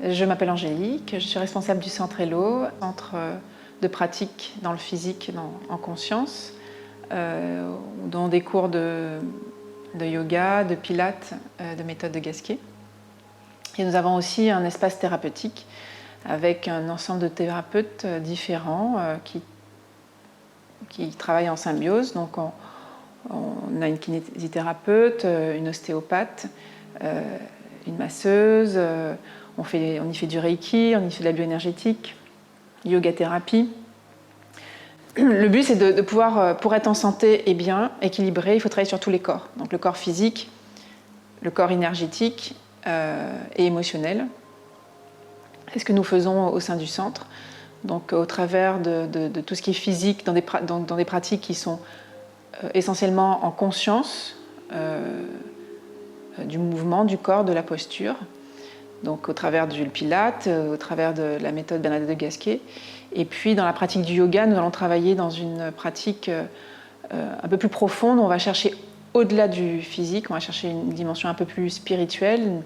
Je m'appelle Angélique, je suis responsable du Centre Hello, centre de pratique dans le physique en conscience, dont des cours de yoga, de pilates, de méthode de Gasquet. Et nous avons aussi un espace thérapeutique avec un ensemble de thérapeutes différents qui travaillent en symbiose. Donc on a une kinésithérapeute, une ostéopathe, une masseuse, on y fait du reiki, on y fait de la bioénergétique, yoga thérapie. Le but, c'est de pouvoir, pour être en santé et bien équilibré, il faut travailler sur tous les corps. Donc le corps physique, le corps énergétique et émotionnel. C'est ce que nous faisons au sein du centre. Donc au travers de tout ce qui est physique, dans des pratiques qui sont essentiellement en conscience du mouvement, du corps, de la posture. Donc au travers du pilate, au travers de la méthode Bernadette de Gasquet. Et puis dans la pratique du yoga, nous allons travailler dans une pratique un peu plus profonde. On va chercher au-delà du physique, on va chercher une dimension un peu plus spirituelle, une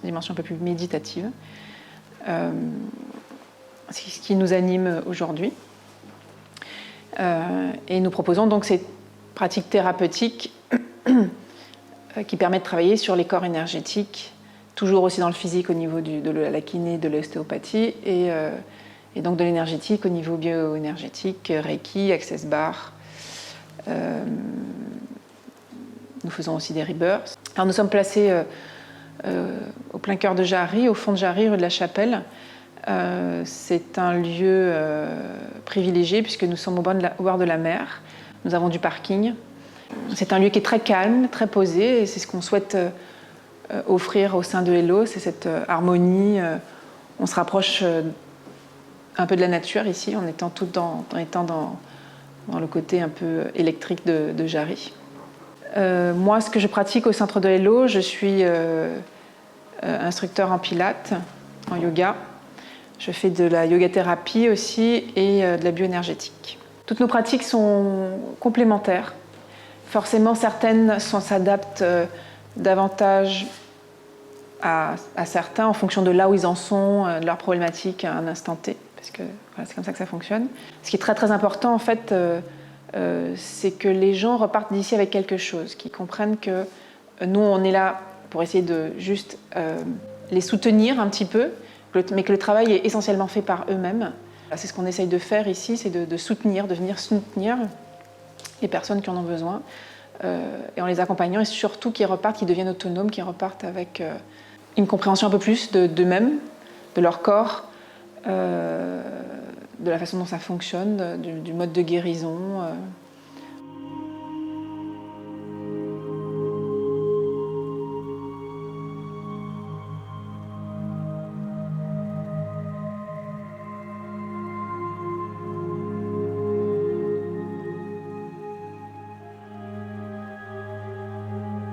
dimension un peu plus méditative. C'est ce qui nous anime aujourd'hui. Et nous proposons donc ces pratiques thérapeutiques qui permettent de travailler sur les corps énergétiques, toujours aussi dans le physique au niveau de la kiné, de l'ostéopathie, et donc de l'énergétique au niveau bioénergétique, Reiki, Access Bar. Nous faisons aussi des rebirths. Alors nous sommes placés au plein cœur de Jarry, au fond de Jarry, rue de la Chapelle. C'est un lieu privilégié puisque nous sommes au bord de la mer. Nous avons du parking. C'est un lieu qui est très calme, très posé, et c'est ce qu'on souhaite offrir au sein de Hello, c'est cette harmonie. On se rapproche un peu de la nature ici, en étant dans le côté un peu électrique de Jarry. Moi, ce que je pratique au centre de Hello, je suis instructeur en pilates, en yoga. Je fais de la yoga thérapie aussi et de la bioénergétique. Toutes nos pratiques sont complémentaires. Forcément, certaines s'adaptent davantage à certains en fonction de là où ils en sont, de leurs problématiques à un instant T, parce que voilà, c'est comme ça que ça fonctionne. Ce qui est très très important en fait, c'est que les gens repartent d'ici avec quelque chose, qu'ils comprennent que nous on est là pour essayer de juste les soutenir un petit peu, mais que le travail est essentiellement fait par eux-mêmes. C'est ce qu'on essaye de faire ici, c'est de soutenir, de venir soutenir les personnes qui en ont besoin, et en les accompagnant, et surtout qu'ils repartent, qu'ils deviennent autonomes, qu'ils repartent avec une compréhension un peu plus d'eux-mêmes, de leur corps, de la façon dont ça fonctionne, du mode de guérison.